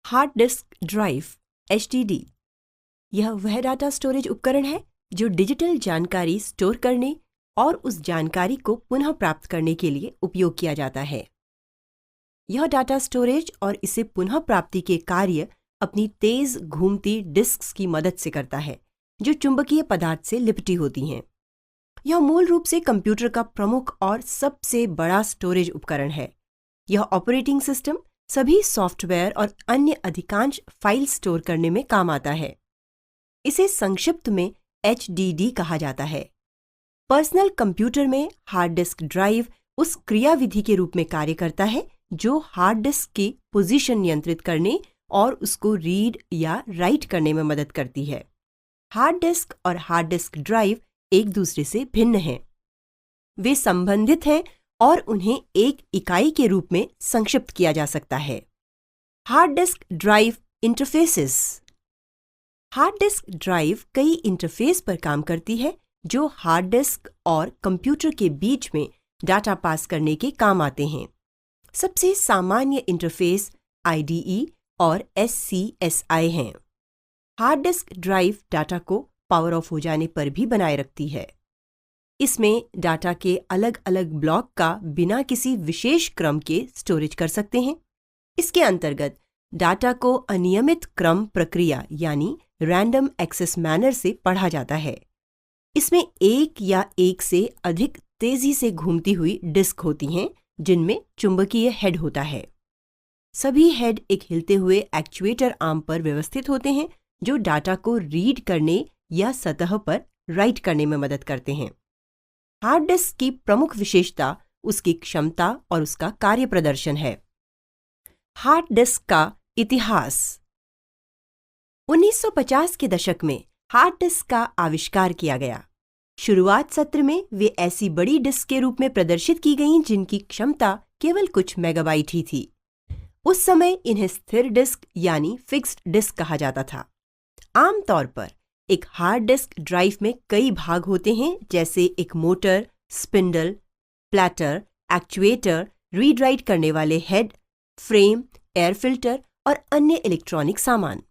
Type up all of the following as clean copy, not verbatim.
Hard disk drive (HDD) यह वह data storage उपकरण है जो डिजिटल जानकारी स्टोर करने और उस जानकारी को पुनः प्राप्त करने के लिए उपयोग किया जाता है। यह डाटा स्टोरेज और इसे पुनः प्राप्ति के कार्य अपनी तेज घूमती डिस्क्स की मदद से करता है, जो चुंबकीय पदार्थ से लिपटी होती हैं। यह मूल रूप से कंप्यूटर का प्रमुख और सबसे बड़ा स्टोरेज उपकरण है। यह ऑपरेटिंग सिस्टम, सभी सॉफ्टवेयर और अन्य अधिकांश फाइल स्टोर करने में काम आता है। इसे संक्षिप्त में HDD कहा जाता है। पर्सनल कंप्यूटर में हार्ड डिस्क ड्राइव उस क्रियाविधि के रूप में कार्य करता है जो हार्ड डिस्क की पोजीशन नियंत्रित करने और उसको रीड या राइट करने में मदद करती है। हार्ड डिस्क और हार्ड डिस्क ड्राइव एक दूसरे से भिन्न हैं। वे संबंधित हैं और उन्हें एक इकाई के रूप में संक्षिप्त किया जा सकता है। Hard disk drive interfaces. Hard disk drive कई इंटरफेस पर काम करती है जो हार्ड डिस्क और कंप्यूटर के बीच में डाटा पास करने के काम आते हैं। सबसे सामान्य इंटरफेस IDE और SCSI हैं। हार्ड डिस्क ड्राइव डाटा को पावर ऑफ हो जाने पर भी बनाए रखती है। इसमें डाटा के अलग अलग ब्लॉक का बिना किसी विशेष क्रम के स्टोरेज कर सकते हैं। इसके अंतर्गत डाटा को अनियमित क्रम प्रक्रिया यानी रैंडम एक्सेस मैनर से पढ़ा जाता है। इसमें एक या एक से अधिक तेजी से घूमती हुई डिस्क होती हैं जिनमें चुंबकीय हेड होता है। सभी हेड एक हिलते हुए एक्चुएटर आर्म पर व्यवस्थित होते हैं जो डाटा को रीड करने या सतह पर राइट करने में मदद करते हैं। हार्ड डिस्क की प्रमुख विशेषता उसकी क्षमता और उसका कार्य प्रदर्शन है। हार्ड डिस्क का इतिहास। 1950 के दशक में हार्ड डिस्क का आविष्कार किया गया। शुरुआत सत्र में वे ऐसी बड़ी डिस्क के रूप में प्रदर्शित की गईं जिनकी क्षमता केवल कुछ मेगाबाइट ही थी। उस समय इन्हें स्थिर डिस्क यानी फिक्स्ड डिस्क कहा जाता था। आमतौर पर एक हार्ड डिस्क ड्राइव में कई भाग होते हैं, जैसे एक motor, spindle, platter, actuator, read write करने वाले हेड, फ्रेम, एयर फिल्टर और अन्य इलेक्ट्रॉनिक सामान।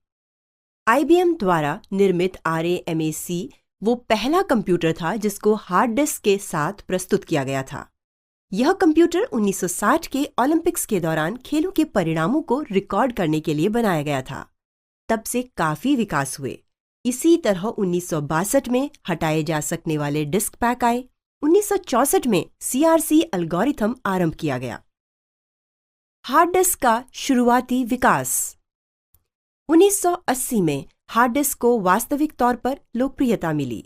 IBM द्वारा निर्मित RAMAC वो पहला कंप्यूटर था जिसको हार्ड डिस्क के साथ प्रस्तुत किया गया था। यह कंप्यूटर 1960 के ओलंपिक्स के दौरान खेलों के परिणामों को रिकॉर्ड करने के लिए बनाया गया था। तब से काफी विकास हुए। इसी तरह 1962 में हटाए जा सकने वाले डिस्क पैक आए। 1964 में CRC एल्गोरिथम आरंभ किया गया। हार्ड डिस्क का शुरुआती विकास। 1980 में हार्ड डिस्क को वास्तविक तौर पर लोकप्रियता मिली।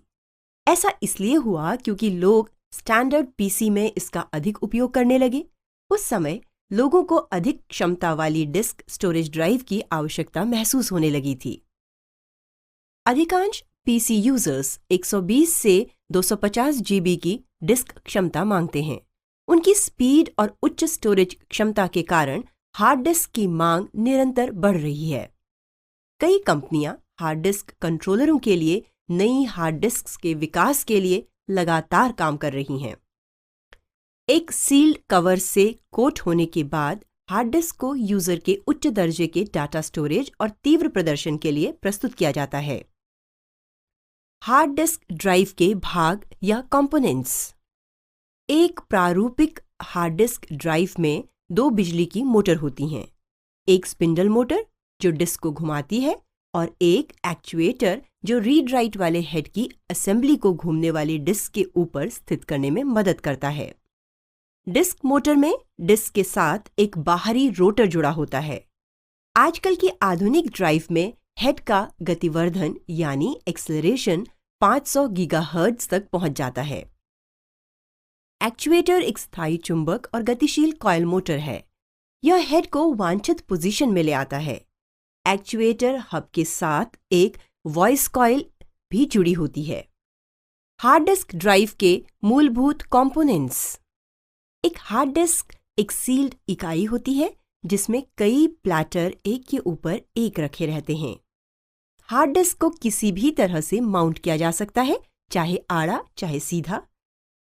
ऐसा इसलिए हुआ क्योंकि लोग स्टैंडर्ड PC में इसका अधिक उपयोग करने लगे। उस समय लोगों को अधिक क्षमता वाली डिस्क स्टोरेज ड्राइव की आवश्यकता महसूस होने लगी थी। अधिकांश PC यूजर्स 120 से 250 GB की डिस्क क्षमता मांगते हैं। उनकी स्पीड और उच्च स्टोरेज क्षमता के कारण हार्ड डिस्क की मांग निरंतर बढ़ रही है। कई कंपनियां हार्ड डिस्क कंट्रोलरों के लिए नई हार्ड डिस्क्स के विकास के लिए लगातार काम कर रही हैं। एक सील्ड कवर से कोट होने के बाद हार्ड डिस्क को यूजर के उच्च दर्जे के डाटा स्टोरेज और तीव्र प्रदर्शन के लिए प्रस्तुत किया जाता है। हार्ड डिस्क ड्राइव के भाग या कंपोनेंट्स। एक प्रारूपिक हार्ड डिस्क ड्राइव में 2 बिजली की मोटर होती हैं। एक स्पिंडल मोटर जो डिस्क को घुमाती है और एक एक्चुएटर जो रीड राइट वाले हेड की असेंबली को घूमने वाली डिस्क के ऊपर स्थित करने में मदद करता है। डिस्क मोटर में डिस्क के साथ एक बाहरी रोटर जुड़ा होता है। आजकल की आधुनिक ड्राइव में हेड का गतिवर्धन यानी एक्सेलरेशन 500 गीगाहर्ट्ज तक पहुंच जाता है। एक्चुएटर एक स्थायी चुंबक और गतिशील कॉइल मोटर है। यह हेड को वांछित पोजीशन में ले आता है। एक्चुएटर हब के साथ एक वॉइस कॉइल भी जुड़ी होती है। हार्ड डिस्क ड्राइव के मूलभूत कंपोनेंट्स। एक हार्ड डिस्क एक सील्ड इकाई होती है जिसमें कई प्लैटर एक के ऊपर एक रखे रहते हैं। हार्ड डिस्क को किसी भी तरह से माउंट किया जा सकता है, चाहे आड़ा चाहे सीधा।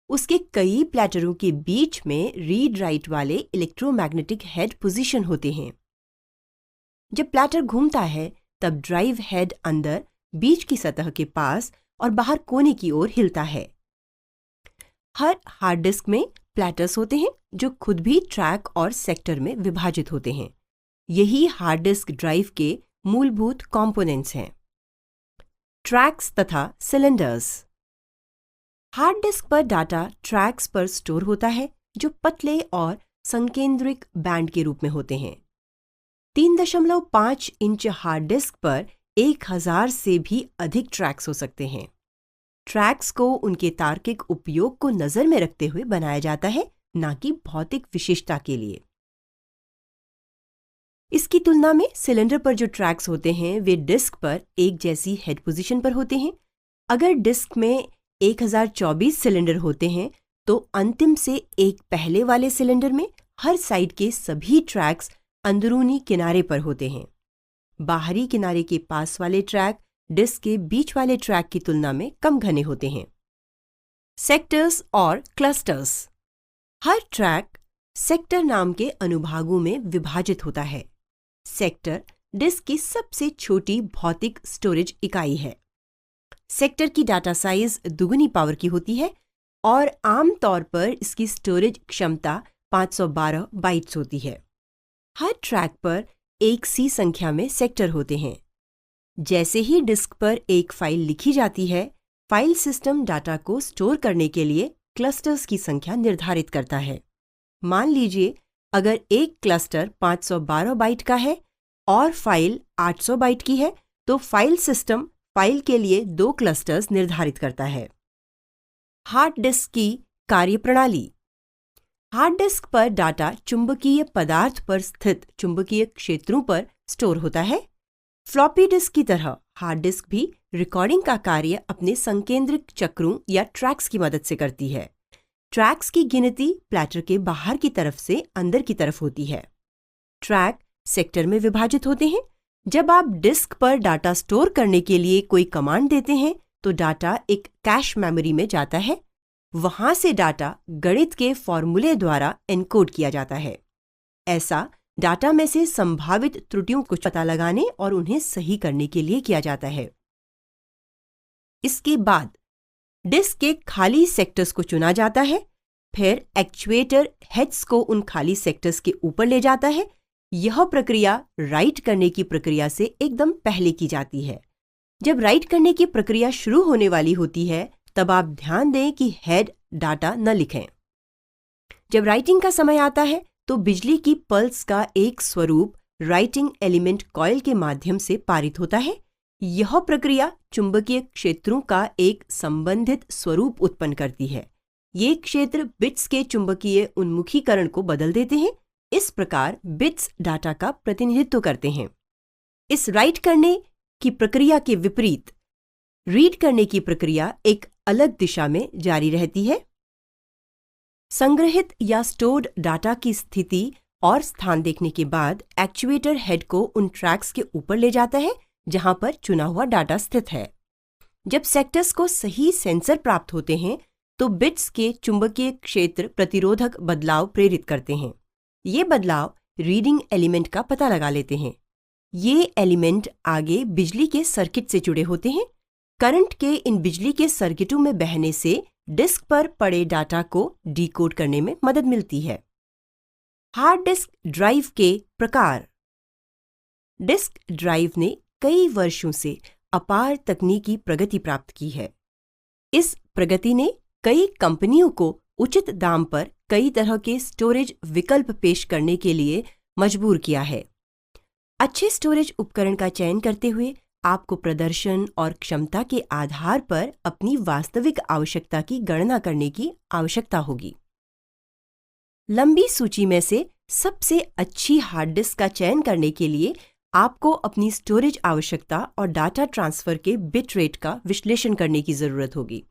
उसके कई प्लैटरों के बीच में रीड राइट वाले इलेक्ट्रोमैग्नेटिक हेड पोजीशन होते हैं। जब प्लैटर घूमता है तब ड्राइव हेड अंदर बीच की सतह के पास और बाहर कोने की ओर हिलता है। हर हार्ड डिस्क में प्लैटर्स होते हैं जो खुद भी ट्रैक और सेक्टर में विभाजित होते हैं। यही हार्ड डिस्क ड्राइव के मूलभूत कंपोनेंट्स हैं। ट्रैक्स तथा सिलेंडर्स। हार्ड डिस्क पर डाटा ट्रैक्स पर स्टोर होता है जो पतले और संकेंद्रिक बैंड के रूप में होते हैं। 3.5 इंच हार्ड डिस्क पर 1000 से भी अधिक ट्रैक्स हो सकते हैं। ट्रैक्स को उनके तार्किक उपयोग को नजर में रखते हुए बनाया जाता है, ना कि भौतिक विशेषता के लिए। इसकी तुलना में सिलेंडर पर जो ट्रैक्स होते हैं वे डिस्क पर एक जैसी हेड पोजीशन पर होते हैं। अगर डिस्क में 1024 सिलेंडर होते हैं तो अंतिम से एक पहले वाले सिलेंडर में हर साइड के सभी ट्रैक्स अंदरूनी किनारे पर होते हैं। बाहरी किनारे के पास वाले ट्रैक डिस्क के बीच वाले ट्रैक की तुलना में कम घने होते हैं। सेक्टर्स और क्लस्टर्स। हर ट्रैक सेक्टर नाम के अनुभागों में विभाजित होता है। सेक्टर डिस्क की सबसे छोटी भौतिक स्टोरेज इकाई है। सेक्टर की डाटा साइज दुगुनी पावर की होती है और आमतौर पर इसकी स्टोरेज क्षमता 512 बाइट्स होती है। हर ट्रैक पर एक सी संख्या में सेक्टर होते हैं। जैसे ही डिस्क पर एक फाइल लिखी जाती है, फाइल सिस्टम डाटा को स्टोर करने के लिए क्लस्टर्स की संख्या निर्धारित करता है। मान लीजिए अगर एक क्लस्टर 512 बाइट का है और फाइल 800 बाइट की है, तो फाइल सिस्टम फाइल के लिए 2 क्लस्टर्स निर्धारित करता है। हार्ड डिस्क की कार्यप्रणाली। हार्ड डिस्क पर डाटा चुंबकीय पदार्थ पर स्थित चुंबकीय क्षेत्रों पर स्टोर होता है। फ्लॉपी डिस्क की तरह हार्ड डिस्क भी रिकॉर्डिंग का कार्य अपने संकेंद्रिक चक्रों या ट्रैक्स की मदद से करती है। ट्रैक्स की गिनती प्लैटर के बाहर की तरफ से अंदर की तरफ होती है। ट्रैक सेक्टर में विभाजित होते हैं। जब आप डिस्क पर डाटा स्टोर करने के लिए कोई कमांड देते हैं तो डाटा एक कैश मेमोरी में जाता है। वहां से डाटा गणित के फॉर्मूले द्वारा एनकोड किया जाता है। ऐसा डाटा में से संभावित त्रुटियों को पता लगाने और उन्हें सही करने के लिए किया जाता है। इसके बाद डिस्क के खाली सेक्टर्स को चुना जाता है। फिर एक्चुएटर हेड्स को उन खाली सेक्टर्स के ऊपर ले जाता है। यह प्रक्रिया राइट करने की प्रक्रिया से एकदम पहले की जाती है। जब राइट करने की प्रक्रिया शुरू होने वाली होती है तब आप ध्यान दें कि हेड डाटा न लिखें। जब राइटिंग का समय आता है तो बिजली की पल्स का एक स्वरूप राइटिंग एलिमेंट कॉइल के माध्यम से पारित होता है। यह प्रक्रिया चुंबकीय क्षेत्रों का एक संबंधित स्वरूप उत्पन्न करती है। ये क्षेत्र बिट्स के चुंबकीय उन्मुखीकरण को बदल देते हैं। इस प्रकार बिट्स डाटा का प्रतिनिधित्व करते हैं। इस राइट करने की प्रक्रिया के विपरीत रीड करने की प्रक्रिया एक अलग दिशा में जारी रहती है। संग्रहित या स्टोर्ड डाटा की स्थिति और स्थान देखने के बाद एक्चुएटर हेड को उन ट्रैक्स के ऊपर ले जाता है जहां पर चुना हुआ डाटा स्थित है। जब सेक्टर्स को सही सेंसर प्राप्त होते हैं तो बिट्स के चुंबकीय क्षेत्र प्रतिरोधक बदलाव प्रेरित करते हैं। ये बदलाव रीडिंग एलिमेंट का पता लगा लेते हैं। ये एलिमेंट आगे बिजली के सर्किट से जुड़े होते हैं। करंट के इन बिजली के सर्किटों में बहने से डिस्क पर पड़े डाटा को डिकोड करने में मदद मिलती है। हार्ड डिस्क ड्राइव के प्रकार। डिस्क ड्राइव ने कई वर्षों से अपार तकनीकी प्रगति प्राप्त की है। इस प्रगति ने कई कंपनियों को उचित दाम पर कई तरह के स्टोरेज विकल्प पेश करने के लिए मजबूर किया है। अच्छे स्टोरेज उपकरण का चयन करते हुए आपको प्रदर्शन और क्षमता के आधार पर अपनी वास्तविक आवश्यकता की गणना करने की आवश्यकता होगी। लंबी सूची में से सबसे अच्छी हार्ड डिस्क का चयन करने के लिए आपको अपनी स्टोरेज आवश्यकता और डाटा ट्रांसफर के बिट रेट का विश्लेषण करने की जरूरत होगी।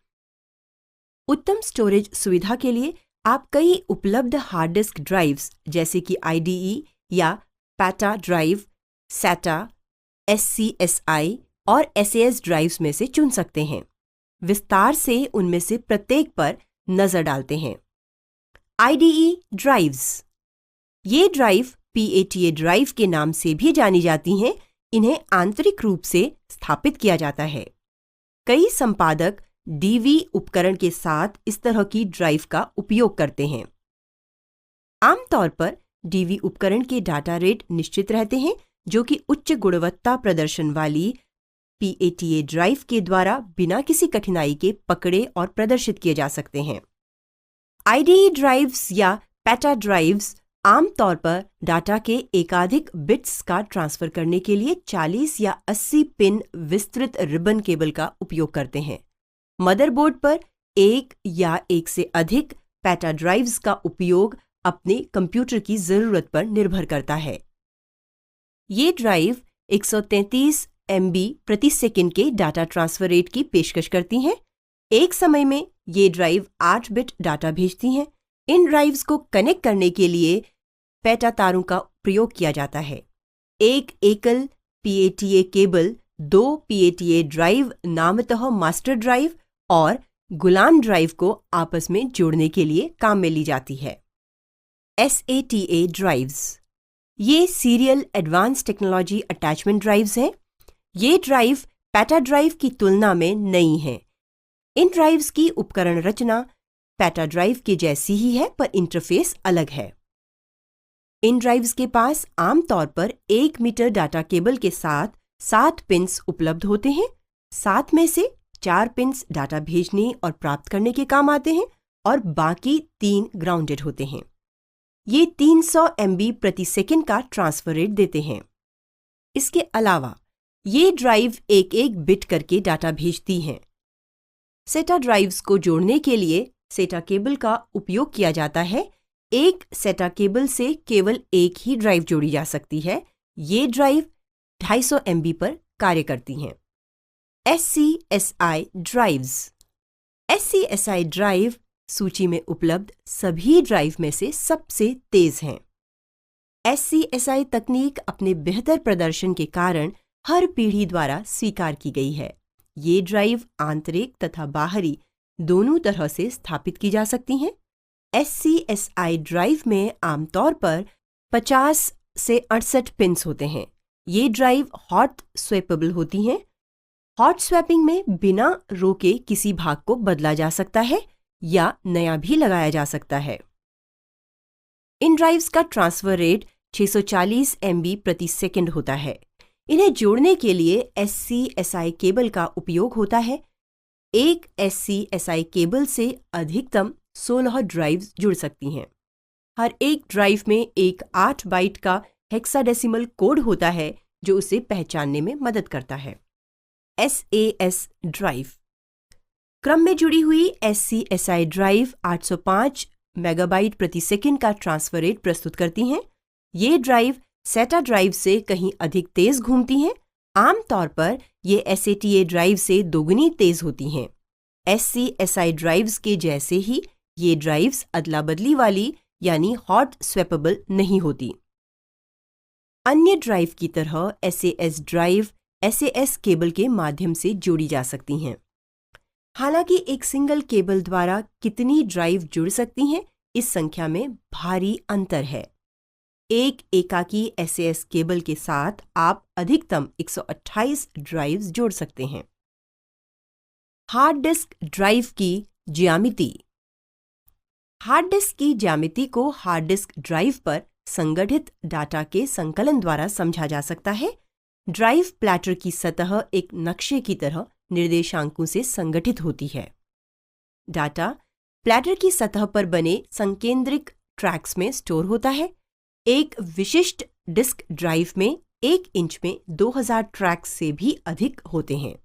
उत्तम स्टोरेज सुविधा के लिए आप कई उपलब्ध हार्ड डिस्क ड्राइव्स जैसे कि IDE या पैटा ड्राइव, SATA, SCSI और SAS ड्राइव्स में से चुन सकते हैं। विस्तार से उनमें से प्रत्येक पर नजर डालते हैं। IDE drives. ये ड्राइव PATA ड्राइव के नाम से भी जानी जाती हैं, इन्हें आंतरिक रूप से स्थापित किया जाता है। कई संपादक DV उपकरण के साथ इस तरह की ड्राइव का उपयोग करते हैं। आमतौर पर DV उपकरण के डाटा रेट निश्चित रहते हैं, जो कि उच्च गुणवत्ता प्रदर्शन वाली PATA ड्राइव के द्वारा बिना किसी कठिनाई के पकड़े और प्रदर्शित किए जा सकते हैं। IDE ड्राइव्स या PATA ड्राइव्स आमतौर पर डाटा के एकाधिक बिट्स का ट्रांसफर करने के लिए 40 या 80 पिन विस्तृत रिबन केबल का उपयोग करते हैं। मदरबोर्ड पर एक या एक से अधिक PATA ड्राइव्स का उपयोग अपने कंप्यूटर की जरूरत पर निर्भर करता है। ये ड्राइव 133 MB प्रति सेकंड के डाटा ट्रांसफर रेट की पेशकश करती हैं। एक समय में ये ड्राइव 8 बिट डाटा भेजती हैं। इन ड्राइव्स को कनेक्ट करने के लिए PATA तारों का प्रयोग किया जाता है। एक एकल PATA केबल 2 PATA ड्राइव नामतः मास्टर ड्राइव और गुलाम ड्राइव को आपस में जोड़ने के लिए काम में ली जाती है। SATA ड्राइव्स, ये serial advance technology attachment drives हैं। ये ड्राइव PATA ड्राइव की तुलना में नई हैं। इन ड्राइव्स की उपकरण रचना PATA ड्राइव के जैसी ही है, पर इंटरफेस अलग है। इन ड्राइव्स के पास आमतौर पर 1 मीटर डाटा केबल के साथ 7 पिन्स उपलब्ध होते हैं। 7 में से 4 पिन्स डाटा भेजने और प्राप्त करने के काम आते हैं और बाकी 3 ग्राउंडेड होते हैं। ये 300 MB प्रति सेकंड का ट्रांसफर रेट देते हैं। इसके अलावा ये ड्राइव एक बिट करके डाटा भेजती हैं। SATA ड्राइव्स को जोड़ने के लिए SATA केबल का उपयोग किया जाता है। एक SATA केबल से केवल एक ही ड्राइव जोड़ी जा सकती है। ये ड्राइव 250 MB पर कार्य करती हैं। SCSI ड्राइव्स, SCSI ड्राइव सूची में उपलब्ध सभी ड्राइव में से सबसे तेज हैं। SCSI तकनीक अपने बेहतर प्रदर्शन के कारण हर पीढ़ी द्वारा स्वीकार की गई है। ये ड्राइव आंतरिक तथा बाहरी दोनों तरह से स्थापित की जा सकती हैं। SCSI ड्राइव में आमतौर पर 50 से 68 पिन्स होते हैं। ये ड्राइव हॉट स्वैपेबल होती हैं। हॉट स्वैपिंग में बिना रोके किसी भाग को बदला जा सकता है या नया भी लगाया जा सकता है। इन ड्राइव्स का ट्रांसफर रेट 640 MB प्रति सेकंड होता है। इन्हें जोड़ने के लिए SCSI केबल का उपयोग होता है। एक SCSI केबल से अधिकतम 16 ड्राइव्स जुड़ सकती हैं। हर एक ड्राइव में एक 8 बाइट का हेक्साडेसिमल कोड होता है जो उसे पहचानने में मदद करता है। SAS ड्राइव, क्रम में जुड़ी हुई SCSI ड्राइव 805 मेगाबाइट प्रति सेकंड का ट्रांसफर रेट प्रस्तुत करती हैं। ये ड्राइव SATA ड्राइव से कहीं अधिक तेज घूमती हैं। आमतौर पर ये SATA ड्राइव से दोगुनी तेज होती हैं। SCSI ड्राइव्स के जैसे ही ये ड्राइव्स अदला बदली वाली यानी हॉट स्वैपेबल नहीं होती। अन्य ड्राइव की तरह SAS ड्राइव SAS केबल के माध्यम से जोड़ी जा सकती हैं। हालांकि एक सिंगल केबल द्वारा कितनी ड्राइव जुड़ सकती हैं, इस संख्या में भारी अंतर है। एक एकाकी SAS केबल के साथ आप अधिकतम 128 ड्राइव्स जोड़ सकते हैं। हार्ड डिस्क ड्राइव की ज्यामिति, हार्ड डिस्क की ज्यामिति को हार्ड डिस्क ड्राइव पर संगठित डाटा के संकलन द्वारा समझा जा सकता है। ड्राइव प्लैटर की सतह एक नक्शे की तरह निर्देशांकों से संगठित होती है। डाटा प्लैटर की सतह पर बने संकेंद्रिक ट्रैक्स में स्टोर होता है। एक विशिष्ट डिस्क ड्राइव में 1 इंच में 2000 ट्रैक्स से भी अधिक होते हैं।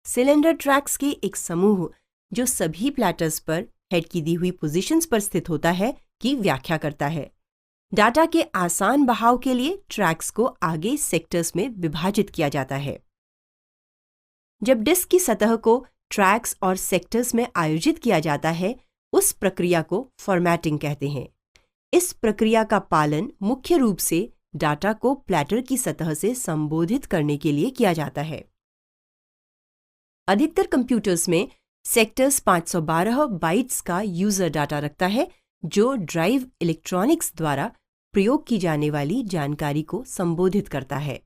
सिलेंडर ट्रैक्स के एक समूह जो सभी प्लैटर्स पर हेड की दी हुई पोजीशंस पर स्थित होता है की व्याख्या करता है। डाटा के आसान बहाव के लिए ट्रैक्स को आगे सेक्टर्स में विभाजित किया जाता है। जब डिस्क की सतह को ट्रैक्स और सेक्टर्स में आयोजित किया जाता है, उस प्रक्रिया को फॉर्मेटिंग कहते हैं। इस प्रक्रिया का पालन मुख्य रूप से डाटा को प्लैटर की सतह से संबोधित करने के लिए किया जाता है। अधिकतर कंप्यूटर्स में सेक्टर्स 512 बाइट्स का यूजर डाटा रखता है, जो ड्राइव इलेक्ट्रॉनिक्स द्वारा प्रयोग की जाने वाली जानकारी को संबोधित करता है।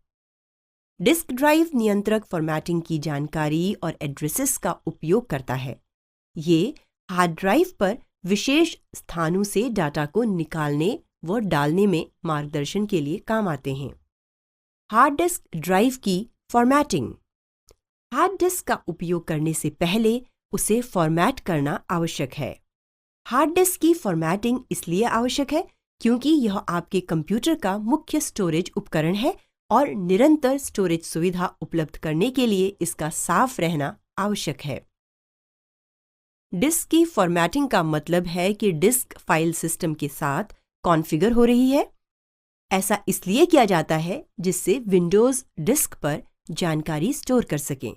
डिस्क ड्राइव नियंत्रक फॉर्मेटिंग की जानकारी और एड्रेसेस का उपयोग करता है। ये हार्ड ड्राइव पर विशेष स्थानों से डाटा को निकालने व डालने में मार्गदर्शन के लिए काम आते हैं। हार्ड डिस्क ड्राइव की फॉर्मेटिंग। हार्ड डिस्क का उपयोग करने से पहले उसे फॉर्मेट करना आवश्यक है। हार्ड डिस्क की फॉर्मेटिंग इसलिए आवश्यक है क्योंकि यह आपके कंप्यूटर का मुख्य स्टोरेज उपकरण है और निरंतर स्टोरेज सुविधा उपलब्ध करने के लिए इसका साफ रहना आवश्यक है। डिस्क की फॉर्मेटिंग का मतलब है कि डिस्क फाइल सिस्टम के साथ कॉन्फ़िगर हो रही है। ऐसा इसलिए किया जाता है जिससे विंडोज़ डिस्क पर जानकारी स्टोर कर सकें।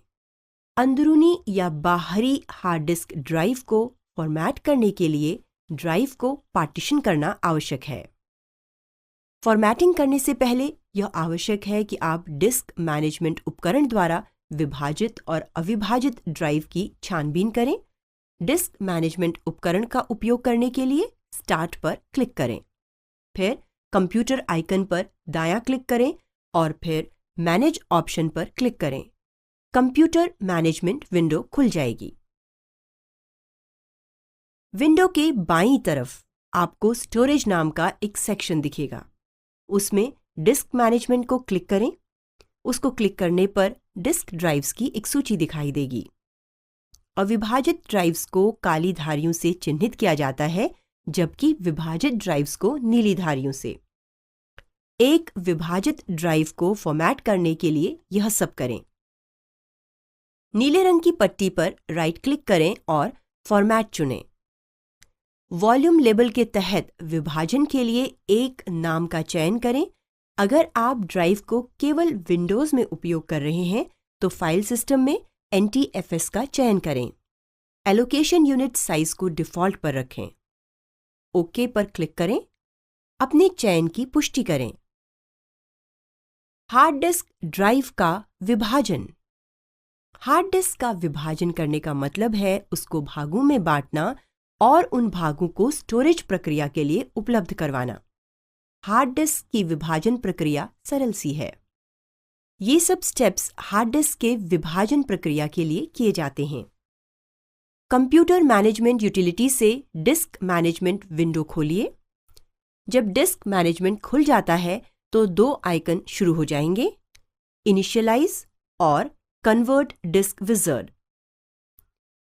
अंदरूनी या बाहरी हार्ड डिस्क ड्राइव को फॉर्मेट करने के लिए ड्राइव को पार्टीशन करना आवश्यक है। फॉर्मेटिंग करने से पहले यह आवश्यक है कि आप डिस्क मैनेजमेंट उपकरण द्वारा विभाजित और अविभाजित ड्राइव की छानबीन करें। डिस्क मैनेजमेंट उपकरण का उपयोग करने के लिए स्टार्ट पर क्लिक करें, फिर कंप्यूटर आइकन पर दायां क्लिक करें और फिर मैनेज ऑप्शन पर क्लिक करें। कंप्यूटर मैनेजमेंट विंडो खुल जाएगी। विंडो के बाईं तरफ आपको स्टोरेज नाम का एक सेक्शन दिखेगा। उसमें डिस्क मैनेजमेंट को क्लिक करें। उसको क्लिक करने पर डिस्क ड्राइव्स की एक सूची दिखाई देगी। अविभाजित ड्राइव्स को काली धारियों से चिन्हित किया जाता है, जबकि विभाजित ड्राइव्स को नीली धारियों से। एक विभाजित ड्राइव को फॉर्मेट करने के लिए यह सब करें। नीले रंग की पट्टी पर राइट क्लिक करें और फॉर्मेट चुनें। वॉल्यूम लेबल के तहत विभाजन के लिए एक नाम का चयन करें। अगर आप ड्राइव को केवल विंडोज़ में उपयोग कर रहे हैं तो फाइल सिस्टम में NTFS का चयन करें। एलोकेशन यूनिट साइज को डिफ़ॉल्ट पर रखें। ओके पर क्लिक करें। अपने चयन की पुष्टि करें। हार्ड डिस्क ड्राइव का विभाजन। हार्ड डिस्क का विभाजन करने का मतलब है उसको भागों में बांटना और उन भागों को स्टोरेज प्रक्रिया के लिए उपलब्ध करवाना। हार्ड डिस्क की विभाजन प्रक्रिया सरल सी है। ये सब स्टेप्स हार्ड डिस्क के विभाजन प्रक्रिया के लिए किए जाते हैं। कंप्यूटर मैनेजमेंट यूटिलिटी से डिस्क मैनेजमेंट विंडो खोलिए। जब डिस्क मैनेजमेंट खुल जाता है तो दो आइकन शुरू हो जाएंगे, इनिशियलाइज और कन्वर्ट डिस्क विज़ार्ड।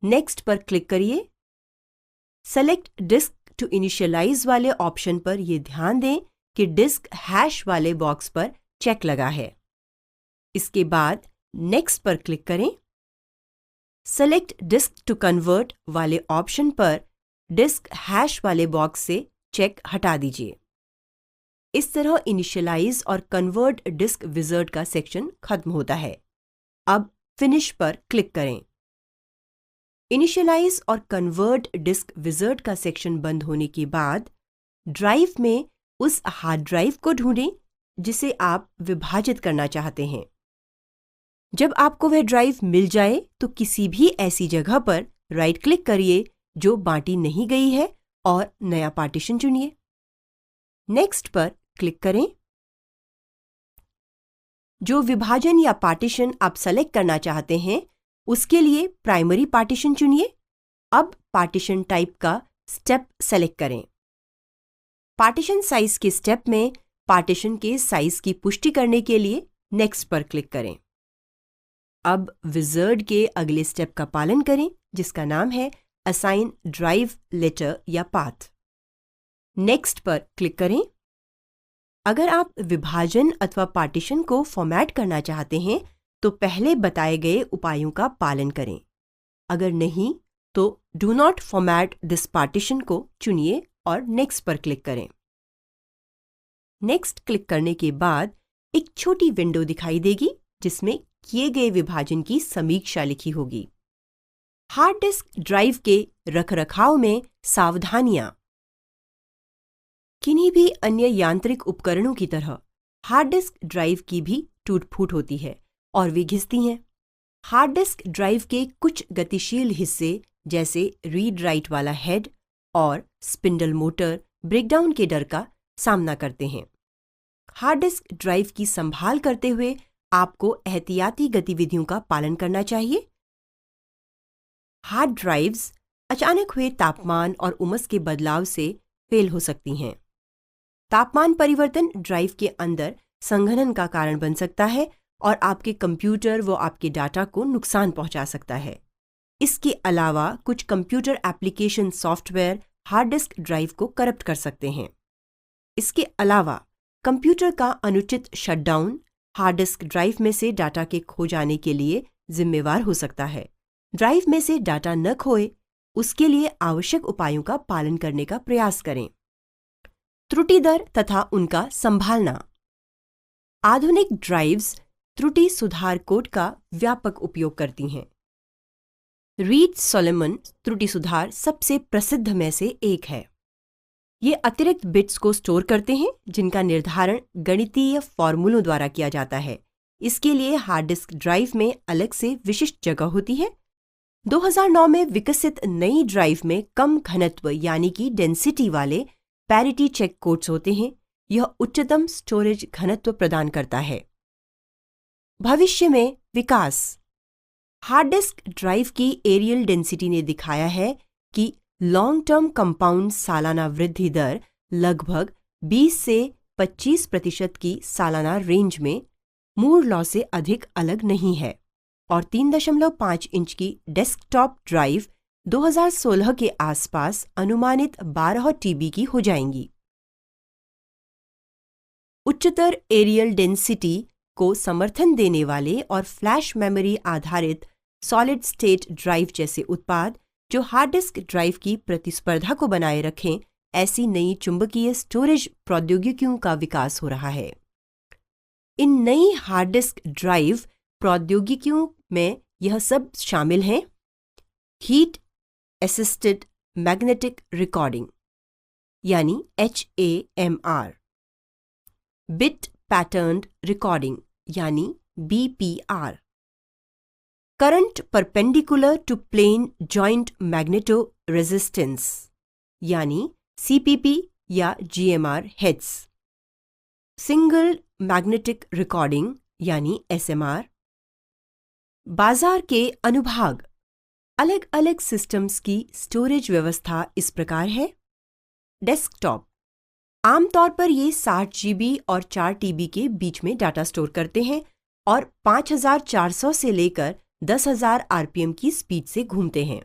नेक्स्ट पर क्लिक करिए। सेलेक्ट डिस्क टू इनिशियलाइज वाले ऑप्शन पर यह ध्यान दें कि डिस्क हैश वाले बॉक्स पर चेक लगा है। इसके बाद नेक्स्ट पर क्लिक करें। सेलेक्ट डिस्क टू कन्वर्ट वाले ऑप्शन पर डिस्क हैश वाले बॉक्स से चेक हटा दीजिए। इस तरह इनिशियलाइज और कन्वर्ट डिस्क विज़ार्ड का सेक्शन खत्म होता है। अब फिनिश पर क्लिक करें। इनिशियलाइज और कन्वर्ट डिस्क विज़ार्ड का सेक्शन बंद होने के बाद ड्राइव में उस हार्ड ड्राइव को ढूंढें जिसे आप विभाजित करना चाहते हैं। जब आपको वह ड्राइव मिल जाए तो किसी भी ऐसी जगह पर राइट क्लिक करिए जो बांटी नहीं गई है और नया पार्टीशन चुनिए। नेक्स्ट पर क्लिक करें। जो विभाजन या पार्टीशन आप सेलेक्ट करना चाहते हैं उसके लिए प्राइमरी पार्टीशन चुनिए। अब पार्टीशन टाइप का स्टेप सेलेक्ट करें। पार्टीशन साइज के स्टेप में पार्टीशन के साइज की पुष्टि करने के लिए नेक्स्ट पर क्लिक करें। अब विज़ार्ड के अगले स्टेप का पालन करें जिसका नाम है असाइन ड्राइव लेटर या पाथ। नेक्स्ट पर क्लिक करें। अगर आप विभाजन अथवा पार्टीशन को फॉर्मेट करना चाहते हैं तो पहले बताए गए उपायों का पालन करें। अगर नहीं तो do not format this partition को चुनिए और नेक्स्ट पर क्लिक करें। नेक्स्ट क्लिक करने के बाद एक छोटी विंडो दिखाई देगी जिसमें किए गए विभाजन की समीक्षा लिखी होगी। हार्ड डिस्क ड्राइव के रखरखाव में सावधानियां। किन्हीं भी अन्य यांत्रिक उपकरणों की तरह हार्ड डिस्क ड्राइव की भी टूट-फूट होती है और वे घिसती हैं। हार्ड डिस्क ड्राइव के कुछ गतिशील हिस्से जैसे रीड राइट वाला हेड और स्पिंडल मोटर ब्रेकडाउन के डर का सामना करते हैं। हार्ड डिस्क ड्राइव की संभाल करते हुए आपको एहतियाती गतिविधियों का पालन करना चाहिए। हार्ड ड्राइव्स अचानक हुए तापमान और उमस के बदलाव से फेल हो सकती हैं। तापमान परिवर्तन ड्राइव के अंदर संघनन का कारण बन सकता है और आपके कंप्यूटर व आपके डाटा को नुकसान पहुंचा सकता है। इसके अलावा कुछ computer application software hard disk drive को करप्ट कर सकते हैं। इसके अलावा कंप्यूटर का अनुचित शटडाउन हार्ड डिस्क ड्राइव में से डाटा के खो जाने के लिए जिम्मेवार हो सकता है। ड्राइव में से डाटा न खोए, उसके लिए आवश्यक उपायों का पालन करने का प्रयास करें। त्रुटि दर तथा उनका संभालना। आधुनिक ड्राइव्स त्रुटि सुधार कोड का व्यापक उपयोग करती हैं। रीड-सोलोमन त्रुटि सुधार सबसे प्रसिद्ध में से एक है। ये अतिरिक्त बिट्स को स्टोर करते हैं जिनका निर्धारण गणितीय फॉर्मूलों द्वारा किया जाता है। इसके लिए हार्ड डिस्क ड्राइव में अलग से विशिष्ट जगह होती है। 2009 में विकसित नई ड्राइव में कम घनत्व यानी कि डेंसिटी वाले पैरिटी चेक कोड्स होते हैं। यह उच्चतम स्टोरेज घनत्व प्रदान करता है। भविष्य में विकास। हार्ड डिस्क ड्राइव की एरियल डेंसिटी ने दिखाया है कि लॉन्ग टर्म कंपाउंड सालाना वृद्धि दर लगभग 20 से 25% की सालाना रेंज में मूर लॉ से अधिक अलग नहीं है और 3.5 इंच की डेस्कटॉप ड्राइव 2016 के आसपास अनुमानित 12 TB की हो जाएंगी। उच्चतर एरियल डेंसिटी को समर्थन देने वाले और फ्लैश मेमोरी आधारित सॉलिड स्टेट ड्राइव जैसे उत्पाद जो हार्ड डिस्क ड्राइव की प्रतिस्पर्धा को बनाए रखें, ऐसी नई चुंबकीय स्टोरेज प्रौद्योगिकियों का विकास हो रहा है। इन नई हार्ड डिस्क ड्राइव प्रौद्योगिकियों में यह सब शामिल हैं: हीट असिस्टेड मैग्नेटिक रिकॉर्डिंग यानी HAMR, बिट पैटर्न्ड रिकॉर्डिंग यानी BPR, current perpendicular to plane joint magneto resistance यानी CPP या GMR heads, single magnetic recording यानी SMR। बाजार के अनुभाग। अलग अलग सिस्टम्स की स्टोरेज व्यवस्था इस प्रकार है। डेस्कटॉप आमतौर पर ये 60 GB और 4 TB के बीच में डाटा स्टोर करते हैं और 5400 से लेकर 10,000 RPM की स्पीड से घूमते हैं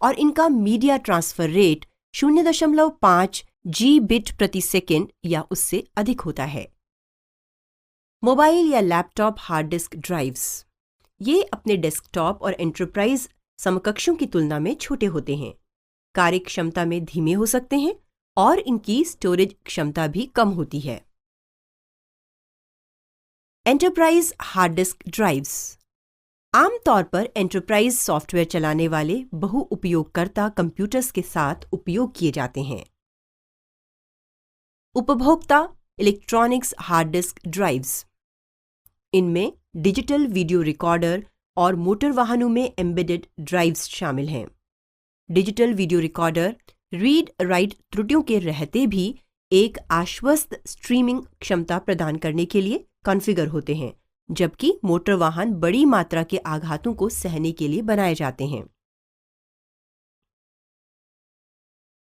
और इनका मीडिया ट्रांसफर रेट 0.5 Gbit प्रति सेकेंड या उससे अधिक होता है। मोबाइल या लैपटॉप हार्ड डिस्क ड्राइव्स ये अपने डेस्कटॉप और एंटरप्राइज समकक्षों की तुलना में छोटे होते हैं, कार्य क्षमता में धीमे हो सकते हैं और इनकी स्टोरेज क्षमता भी कम होती है। एंटरप्राइज हार्ड डिस्क ड्राइव्स आमतौर पर एंटरप्राइज सॉफ्टवेयर चलाने वाले बहुउपयोगकर्ता कंप्यूटर्स के साथ उपयोग किए जाते हैं। उपभोक्ता इलेक्ट्रॉनिक्स हार्ड डिस्क ड्राइव्स इनमें डिजिटल वीडियो रिकॉर्डर और मोटर वाहनों में एम्बेडेड ड्राइव्स शामिल हैं। Digital video recorder read write त्रुटियों के रहते भी एक आश्वस्त स्ट्रीमिंग क्षमता प्रदान करने के लिए कॉन्फ़िगर होते हैं, जबकि मोटर वाहन बड़ी मात्रा के आघातों को सहने के लिए बनाए जाते हैं।